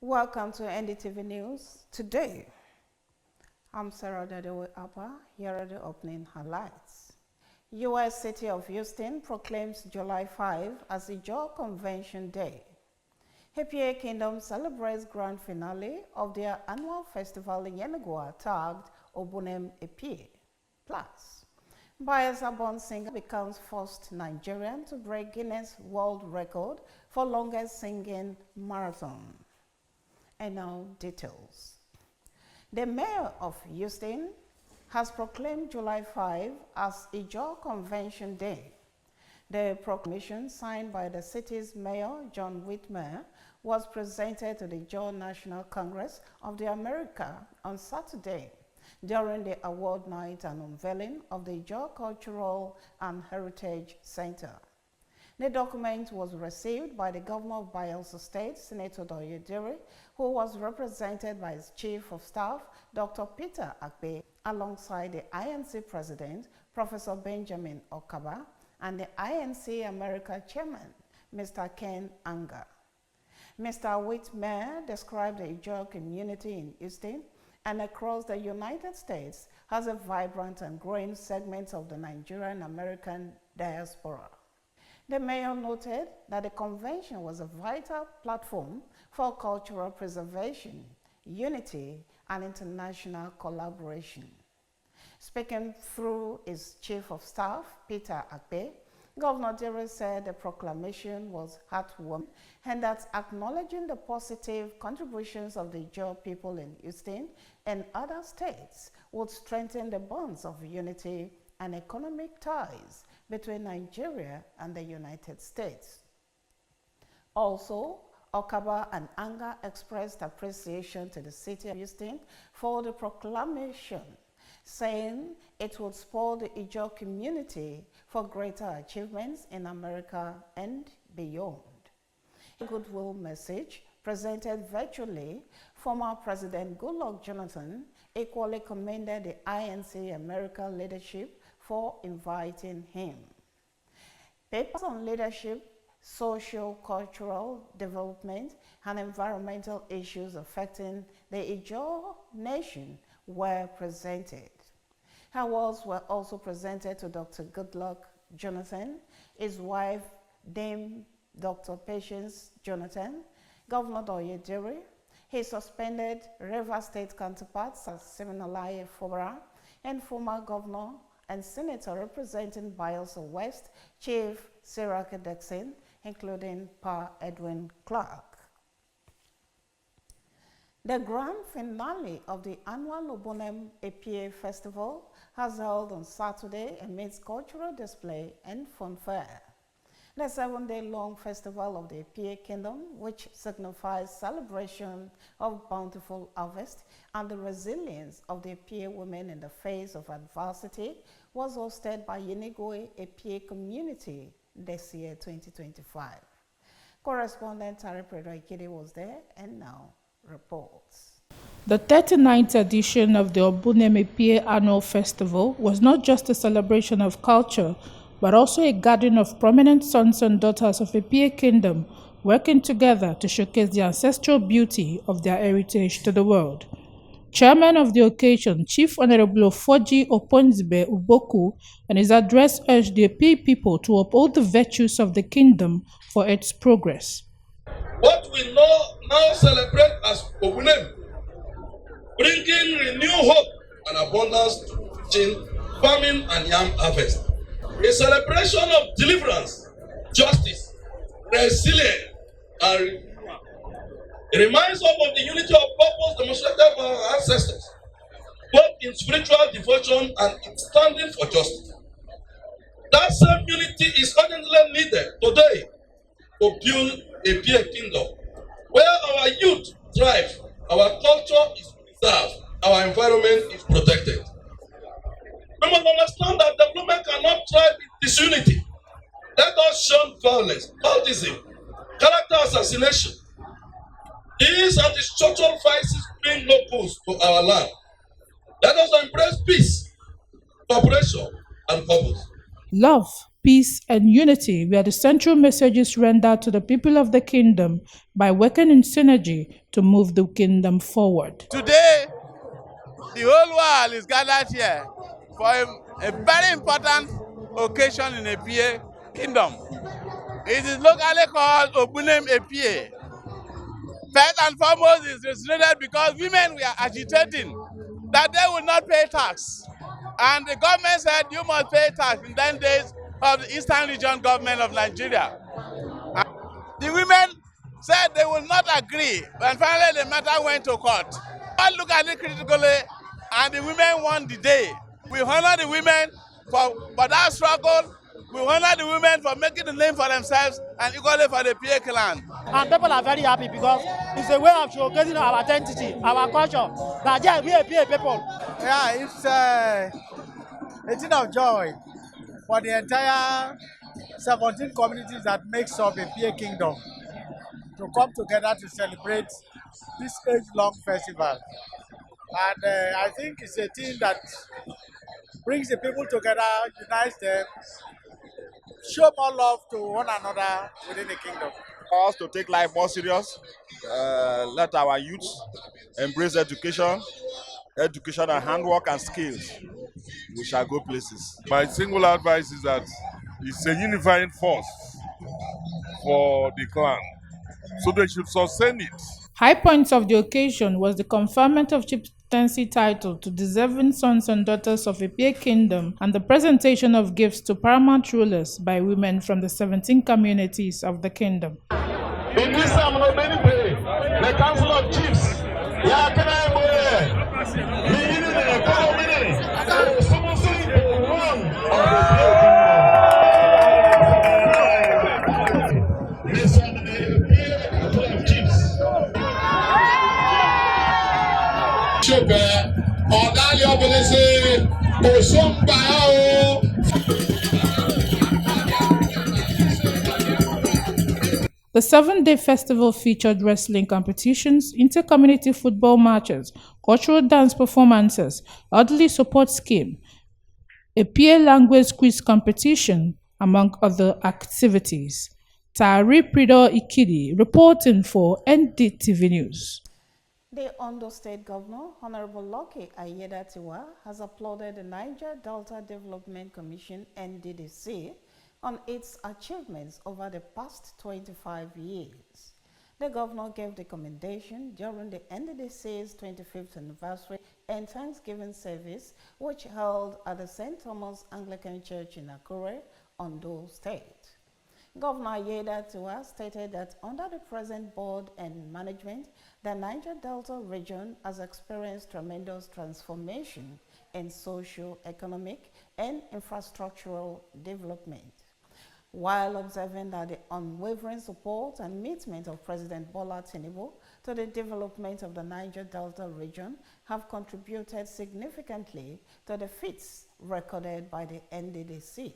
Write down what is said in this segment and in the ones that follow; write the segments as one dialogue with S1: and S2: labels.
S1: Welcome to NDTV News. Today, I'm Sarah Dadewe Apa. Here are the opening highlights. U.S. city of Houston proclaims July 5 as the Ijaw Convention Day. APA Kingdom celebrates grand finale of their annual festival in Yenagoa tagged Obunem APA. Plus, Bayelsa born singer becomes first Nigerian to break Guinness World Record for longest singing marathon. And now details. The mayor of Houston has proclaimed July 5 as Ijaw Convention Day. The proclamation, signed by the city's mayor, John Whitmer, was presented to the Ijaw National Congress of the America on Saturday during the award night and unveiling of the Ijaw Cultural and Heritage Center. The document was received by the governor of Bayelsa State, Senator Oyedere, who was represented by his chief of staff, Dr. Peter Akpe, alongside the INC president, Professor Benjamin Okaba, and the INC America chairman, Mr. Ken Anga. Mr. Whitmer described the Ijaw community in Houston and across the United States as a vibrant and growing segment of the Nigerian-American diaspora. The mayor noted that the convention was a vital platform for cultural preservation, unity, and international collaboration. Speaking through his chief of staff, Peter Akpe, Governor Dere said the proclamation was heartwarming and that acknowledging the positive contributions of the Ijaw people in Houston and other states would strengthen the bonds of unity and economic ties between Nigeria and the United States. Also, Okaba and Anga expressed appreciation to the city of Houston for the proclamation, saying it would spur the Ijaw community for greater achievements in America and beyond. A goodwill message presented virtually, former President Goodluck Jonathan equally commended the INC America leadership for inviting him. Papers on leadership, socio-cultural development, and environmental issues affecting the Ijaw nation were presented. Awards were also presented to Dr. Goodluck Jonathan, his wife, Dame Dr. Patience Jonathan, Governor Oyedere, his suspended Rivers State counterparts, Siminalayi Fubara, and former governor and senator representing Bayelsa West, Chief Siraka Dixon, including Pa Edwin Clark. The grand finale of the annual Obunem APA Festival has held on Saturday amidst cultural display and fanfare. The 7-day-long festival of the APA Kingdom, which signifies celebration of bountiful harvest and the resilience of the APA women in the face of adversity, was hosted by Yenagoa APA community this year, 2025. Correspondent Tari Predo-Ikede was there and now reports.
S2: The 39th edition of the Obunem APA Annual Festival was not just a celebration of culture, but also a gathering of prominent sons and daughters of APA Kingdom working together to showcase the ancestral beauty of their heritage to the world. Chairman of the occasion, Chief Honorable Foji Oponzibe Uboku, in his address urged the APA people to uphold the virtues of the kingdom for its progress.
S3: What we now celebrate as Obunem, bringing renewed hope and abundance to farming and yam harvest. A celebration of deliverance, justice, resilience, and renewal. It reminds us of the unity of purpose demonstrated by our ancestors, both in spiritual devotion and in standing for justice. That same unity is urgently needed today to build a APA Kingdom, where our youth thrive, our culture is preserved, our environment is protected. We must understand that development cannot thrive in disunity. Let us shun violence, cultism, character assassination. These anti-structural vices bring no good to our land. Let us embrace peace, cooperation, and purpose.
S2: Love peace, and unity were the central messages rendered to the people of the kingdom by working in synergy to move the kingdom forward.
S4: Today, the whole world is gathered here for a very important occasion in Epie Kingdom. It is locally called Obunem Epie. First and foremost, it is resonated because women were agitating that they will not pay tax. And the government said you must pay tax in 10 days of the Eastern Region government of Nigeria. And the women said they will not agree, and finally the matter went to court. I look at it critically, and the women won the day. We honor the women for that struggle. We honor the women for making the name for themselves and equally for the PA clan.
S5: And people are very happy because it's a way of showcasing our identity, our culture. That yeah, we are PA people.
S6: Yeah, it's a thing of joy for the entire 17 communities that makes up a PA Kingdom to come together to celebrate this age-long festival. And I think it's a thing that brings the people together, unites them, show more love to one another within the kingdom.
S7: For us to take life more serious, let our youth embrace education and handwork and skills. We shall go places.
S8: My single advice is that it's a unifying force for the clan, so they should sustain it.
S2: High points of the occasion was the conferment of chieftaincy title to deserving sons and daughters of Epie Kingdom and the presentation of gifts to paramount rulers by women from the 17 communities of the kingdom.
S9: In this ceremony, the Council of Chiefs,
S2: The 7-day festival featured wrestling competitions, inter-community football matches, cultural dance performances, elderly support scheme, a peer language quiz competition, among other activities. Tari Prido Ikidi reporting for NDTV News.
S1: The Ondo State Governor, Honorable Lucky Ayedatiwa, has applauded the Niger Delta Development Commission, NDDC, on its achievements over the past 25 years. The governor gave the commendation during the NDDC's 25th anniversary and Thanksgiving service, which held at the St. Thomas Anglican Church in Akure, Ondo State. Governor Ayedatiwa stated that under the present board and management, the Niger Delta region has experienced tremendous transformation in socio-economic and infrastructural development. While observing that the unwavering support and commitment of President Bola Tinubu to the development of the Niger Delta region have contributed significantly to the feats recorded by the NDDC.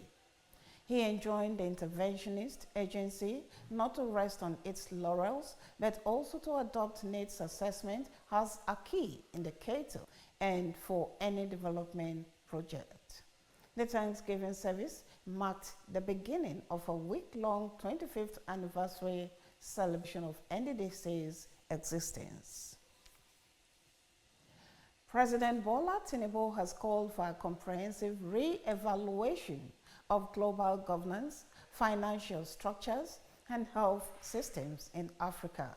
S1: He enjoined the interventionist agency not to rest on its laurels, but also to adopt needs assessment as a key indicator and for any development project. The Thanksgiving service marked the beginning of a week-long 25th anniversary celebration of NDDC's existence. President Bola Tinubu has called for a comprehensive re-evaluation of global governance, financial structures, and health systems in Africa.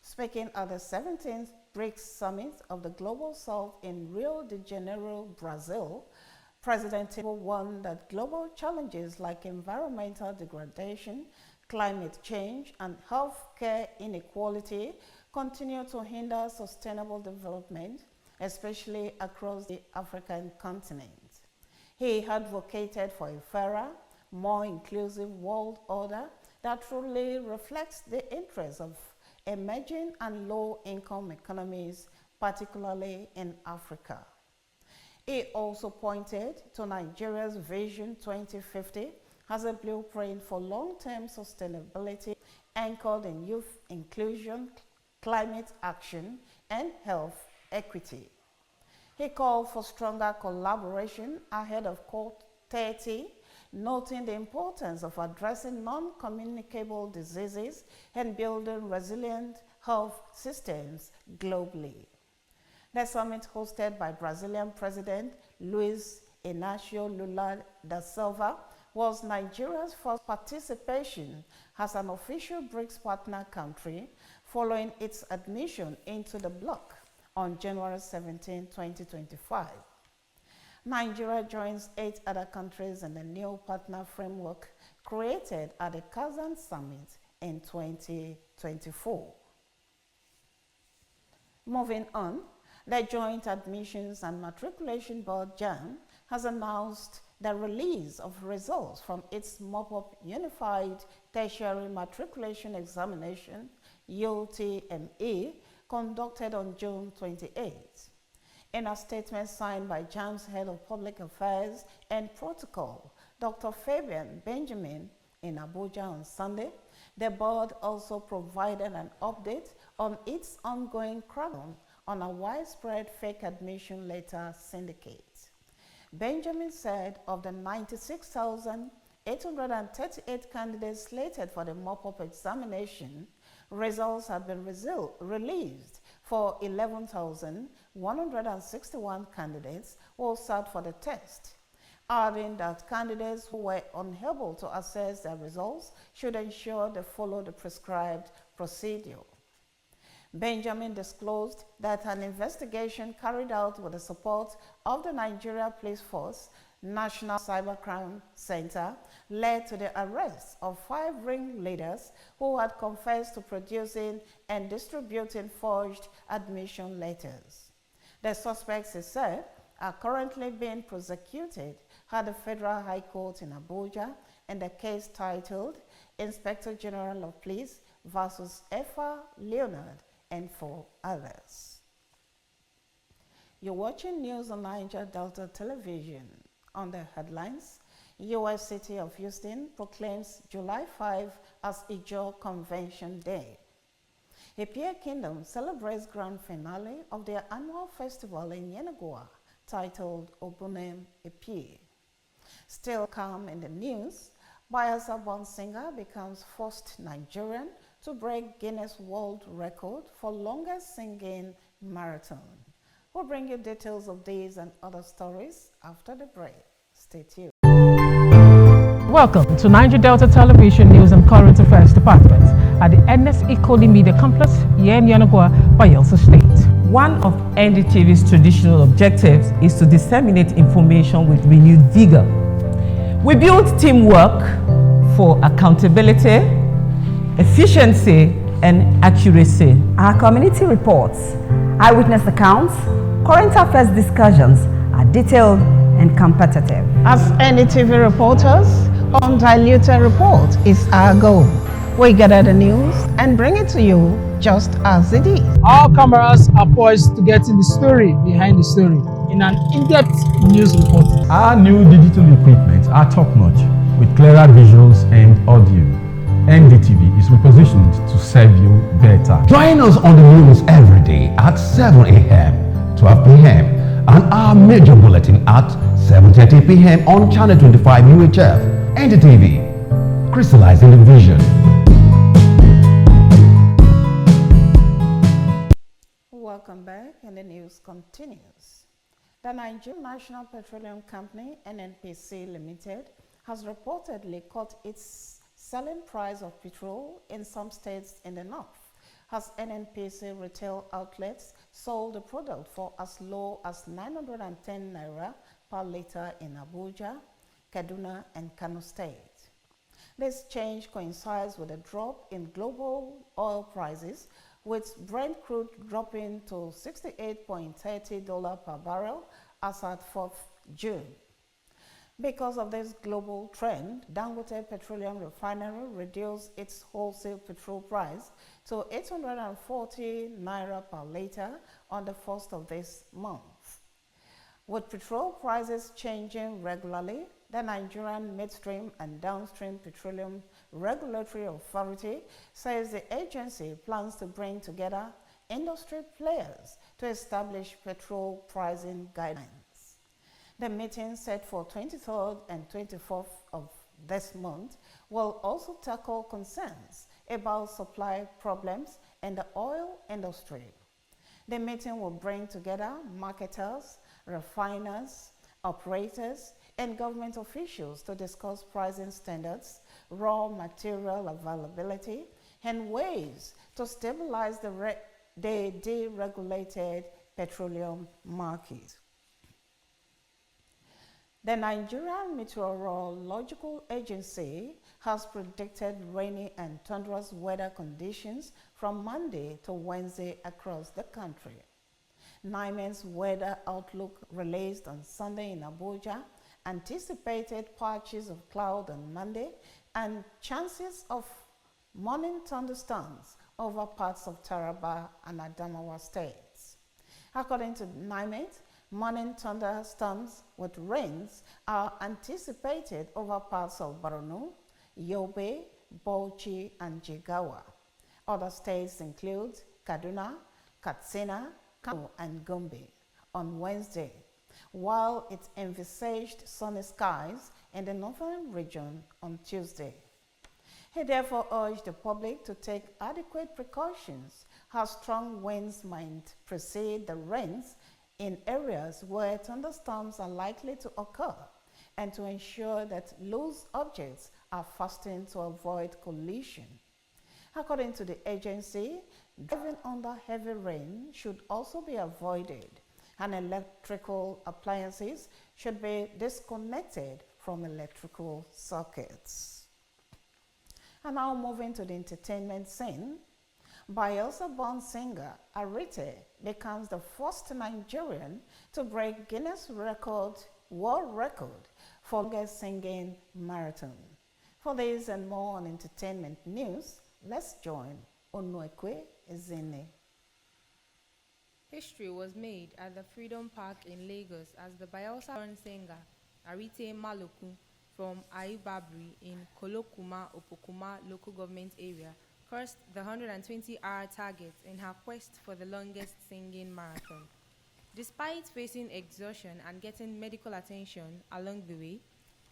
S1: Speaking at the 17th BRICS Summit of the Global South in Rio de Janeiro, Brazil, President Tinubu warned that global challenges like environmental degradation, climate change, and healthcare inequality continue to hinder sustainable development, especially across the African continent. He advocated for a fairer, more inclusive world order that truly reflects the interests of emerging and low-income economies, particularly in Africa. He also pointed to Nigeria's Vision 2050 as a blueprint for long-term sustainability anchored in youth inclusion, climate action, and health equity. He called for stronger collaboration ahead of COP30, noting the importance of addressing non-communicable diseases and building resilient health systems globally. The summit, hosted by Brazilian President Luiz Inácio Lula da Silva, was Nigeria's first participation as an official BRICS partner country following its admission into the bloc on January 17, 2025. Nigeria joins 8 other countries in the new partner framework created at the Kazan Summit in 2024. Moving on, the Joint Admissions and Matriculation Board, JAMB, has announced the release of results from its MOPUP Unified Tertiary Matriculation Examination, UTME, conducted on June 28. In a statement signed by JAMB's Head of Public Affairs and Protocol, Dr. Fabian Benjamin, in Abuja on Sunday, the board also provided an update on its ongoing crackdown on a widespread fake admission letter syndicate. Benjamin said of the 96,838 candidates slated for the MOPUP examination, results had been released for 11,161 candidates who sat for the test, adding that candidates who were unable to access their results should ensure they follow the prescribed procedure. Benjamin disclosed that an investigation carried out with the support of the Nigeria Police Force National Cybercrime Center led to the arrest of 5 ringleaders who had confessed to producing and distributing forged admission letters. The suspects, he said, are currently being prosecuted at the Federal High Court in Abuja in the case titled Inspector General of Police versus Effa Leonard and 4 others. You're watching news on Niger Delta Television. On the headlines, U.S. City of Houston proclaims July 5 as Ijaw Convention Day. Epie Kingdom celebrates grand finale of their annual festival in Yenagoa titled Obunem Epie. Still calm in the news, Bayelsa-born singer becomes first Nigerian to break Guinness World Record for longest singing marathon. We'll bring you details of these and other stories after the break. Stay tuned.
S10: Welcome to Niger Delta Television News and Current Affairs Department at the NSE Koli Media Complex here in Yenagoa, Bayelsa State.
S11: One of NDTV's traditional objectives is to disseminate information with renewed vigor. We build teamwork for accountability, efficiency, and accuracy.
S12: Our community reports, eyewitness accounts, current affairs discussions are detailed and competitive.
S1: As NDTV reporters, undiluted report is our goal. We gather the news and bring it to you just as it is.
S13: Our cameras are poised to get in the story behind the story in an in-depth news report.
S14: Our new digital equipment are top-notch with clearer visuals and audio. NDTV is repositioned to serve you better.
S15: Join us on the news every day at 7 a.m., 12 p.m. and our major bulletin at 7:30 p.m. on Channel 25 UHF. NDTV, crystallizing the vision.
S1: Welcome back, and the news continues. The Nigerian National Petroleum Company, NNPC Limited, has reportedly cut its selling price of petrol in some states in the north, as NNPC retail outlets sold the product for as low as 910 naira per liter in Abuja, Kaduna, and Kano State. This change coincides with a drop in global oil prices, with Brent crude dropping to $68.30 per barrel as at 4th June. Because of this global trend, Dangote Petroleum Refinery reduced its wholesale petrol price to 840 naira per liter on the 1st of this month. With petrol prices changing regularly, the Nigerian Midstream and Downstream Petroleum Regulatory Authority says the agency plans to bring together industry players to establish petrol pricing guidelines. The meeting set for 23rd and 24th of this month will also tackle concerns about supply problems in the oil industry. The meeting will bring together marketers, refiners, operators, and government officials to discuss pricing standards, raw material availability, and ways to stabilize the deregulated petroleum market. The Nigerian Meteorological Agency has predicted rainy and thunderous weather conditions from Monday to Wednesday across the country. NIMET's weather outlook released on Sunday in Abuja anticipated patches of cloud on Monday and chances of morning thunderstorms over parts of Taraba and Adamawa states. According to NIMET, morning thunderstorms with rains are anticipated over parts of Borno, Yobe, Bauchi, and Jigawa. Other states include Kaduna, Katsina, Kano, and Gombe on Wednesday, while it envisaged sunny skies in the northern region on Tuesday. He therefore urged the public to take adequate precautions as strong winds might precede the rains in areas where thunderstorms are likely to occur, and to ensure that loose objects are fastened to avoid collision. According to the agency, driving under heavy rain should also be avoided, and electrical appliances should be disconnected from electrical circuits. And now moving to the entertainment scene, Bayelsa-born singer Arite becomes the first Nigerian to break Guinness World Record for longest singing marathon. For this and more on entertainment news, let's join Onwekwe Ezine.
S16: History was made at the Freedom Park in Lagos as the Bayelsa-born singer Arite Maloku from Aibabri in Kolokuma, Opokuma local government area crossed the 120-hour target in her quest for the longest singing marathon. Despite facing exhaustion and getting medical attention along the way,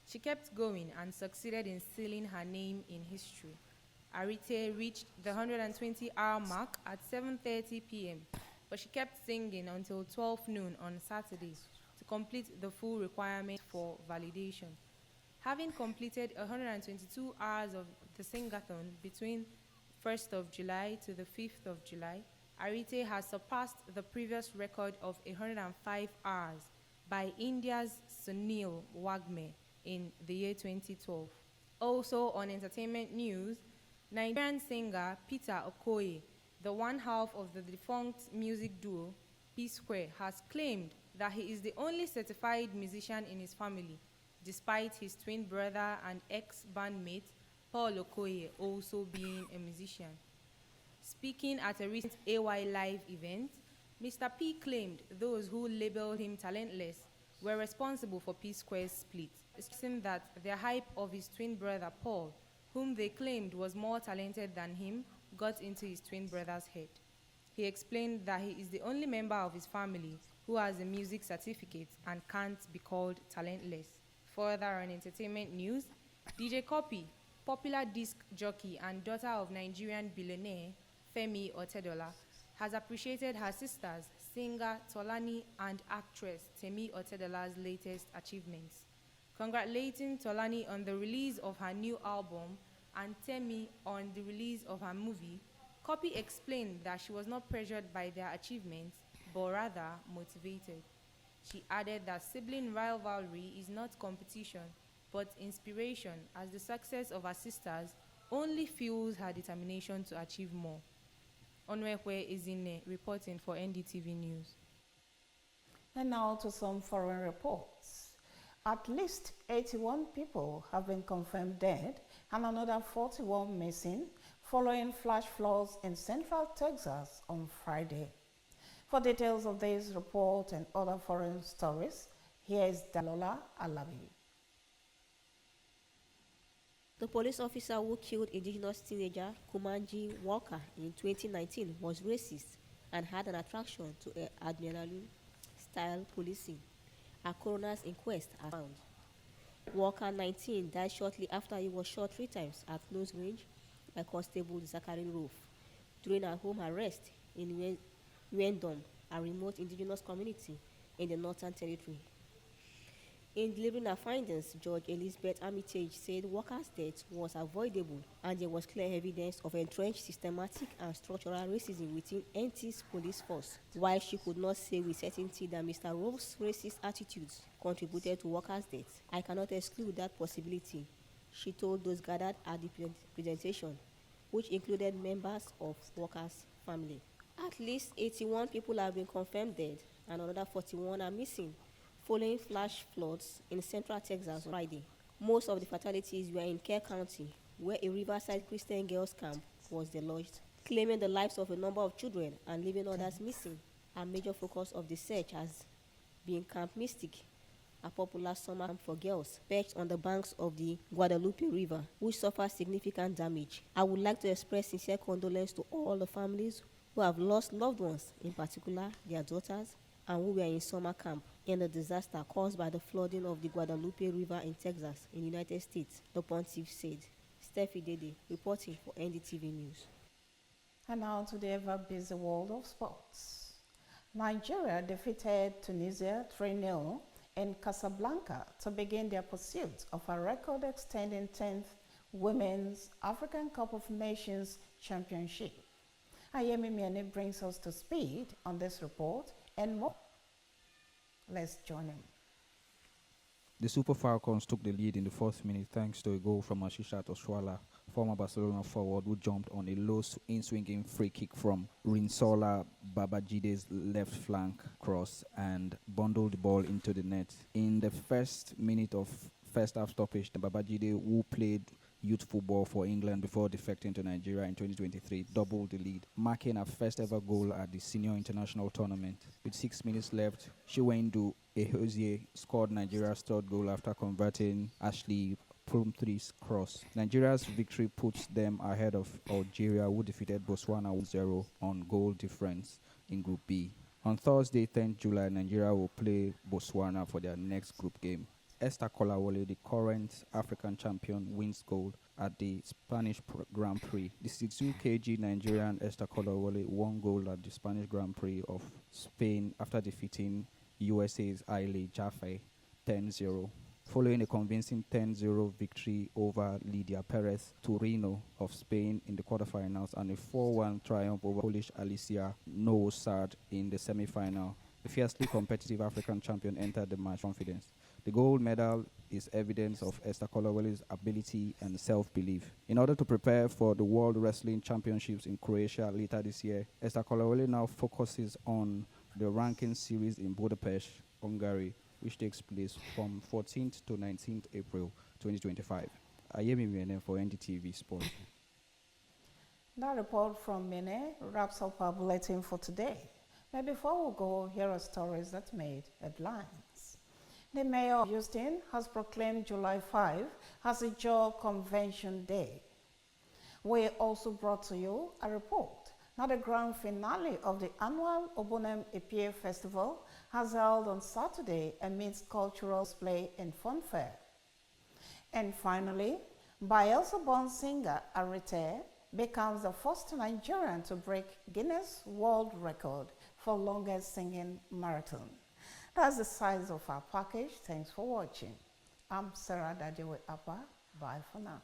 S16: she kept going and succeeded in sealing her name in history. Arite reached the 120-hour mark at 7:30 p.m., but she kept singing until 12 noon on Saturday to complete the full requirement for validation. Having completed 122 hours of the singathon between 1st of July to the 5th of July, Arite has surpassed the previous record of 105 hours by India's Sunil Wagme in the year 2012. Also on entertainment news, Nigerian singer Peter Okoye, the one half of the defunct music duo P-Square, has claimed that he is the only certified musician in his family, despite his twin brother and ex-bandmate Paul Okoye also being a musician. Speaking at a recent AY Live event, Mr. P claimed those who labeled him talentless were responsible for P-Square's split, stressing that the hype of his twin brother Paul, whom they claimed was more talented than him, got into his twin brother's head. He explained that he is the only member of his family who has a music certificate and can't be called talentless. Further on entertainment news, DJ Copy, popular disc jockey and daughter of Nigerian billionaire Femi Otedola, has appreciated her sisters, singer Tolani and actress Temi Otedola's latest achievements. Congratulating Tolani on the release of her new album and Temi on the release of her movie, Copy explained that she was not pressured by their achievements, but rather motivated. She added that sibling rivalry is not competition, but inspiration, as the success of her sisters only fuels her determination to achieve more. Onwekwe Ezine reporting for NDTV News.
S1: And now to some foreign reports. At least 81 people have been confirmed dead and another 41 missing following flash floods in central Texas on Friday. For details of this report and other foreign stories, here is Dalola Alabi.
S17: The police officer who killed indigenous teenager Kumanji Walker in 2019 was racist and had an attraction to adrenaline-style policing. A coroner's inquest has found. Worker 19 died shortly after he was shot 3 times at close range by Constable Zachary Roof during a home arrest in Uendom, a remote indigenous community in the Northern Territory. In delivering her findings, Judge Elizabeth Armitage said Walker's death was avoidable and there was clear evidence of entrenched systematic and structural racism within NT's police force. While she could not say with certainty that Mr. Rowe's racist attitudes contributed to Walker's death, I cannot exclude that possibility, she told those gathered at the presentation, which included members of Walker's family. At least 81 people have been confirmed dead and another 41 are missing following flash floods in central Texas on Friday. Most of the fatalities were in Kerr County, where a Riverside Christian girls' camp was deluged, claiming the lives of a number of children and leaving others missing. A major focus of the search has been Camp Mystic, a popular summer camp for girls perched on the banks of the Guadalupe River, which suffered significant damage. I would like to express sincere condolence to all the families who have lost loved ones, in particular their daughters, and who were in summer camp in the disaster caused by the flooding of the Guadalupe River in Texas, in the United States, the pontiff said. Steffi Dede, reporting for NDTV News.
S1: And now to the ever-busy world of sports. Nigeria defeated Tunisia 3-0 in Casablanca to begin their pursuit of a record-extending 10th Women's African Cup of Nations Championship. Ayemi Miene brings us to speed on this report and more. Let's join him.
S18: The Super Falcons took the lead in the 4th minute thanks to a goal from Ashishat Oswala, former Barcelona forward who jumped on a low in-swinging free kick from Rinsola Babajide's left flank cross and bundled the ball into the net. In the first minute of first half stoppage, Babajide, who played youth football for England before defecting to Nigeria in 2023, doubled the lead, marking her first ever goal at the senior international tournament. With 6 minutes left, Chiwendu Ehozie scored Nigeria's 3rd goal after converting Ashley Plumtree's cross. Nigeria's victory puts them ahead of Algeria, who defeated Botswana 1-0 on goal difference in Group B. On Thursday, 10th July, Nigeria will play Botswana for their next group game. Esther Kolawole, the current African champion, wins gold at the Spanish Grand Prix. The 62 kg Nigerian Esther Kolawole won gold at the Spanish Grand Prix of Spain after defeating USA's Aile Jaffe 10-0. Following a convincing 10-0 victory over Lydia Perez Torino of Spain in the quarterfinals and a 4-1 triumph over Polish Alicia Nowosad in the semi-final, the fiercely competitive African champion entered the match confidence. The gold medal is evidence of Esther Kolawole's ability and self-belief. In order to prepare for the World Wrestling Championships in Croatia later this year, Esther Kolawole now focuses on the ranking series in Budapest, Hungary, which takes place from 14th to 19th April 2025. Ayemi Miene for NDTV Sport.
S1: That report from Mene wraps up our bulletin for today. But before we go, here are stories that made headlines. The mayor of Houston has proclaimed July 5 as a Joy Convention Day. We also brought to you a report. Now the grand finale of the annual Obunem Epie Festival has held on Saturday amidst cultural display and funfair. And finally, Bayelsa-born singer Arete becomes the first Nigerian to break Guinness World Record for longest singing marathon. That's the size of our package. Thanks for watching. I'm Sarah Dadewe Apa. Bye for now.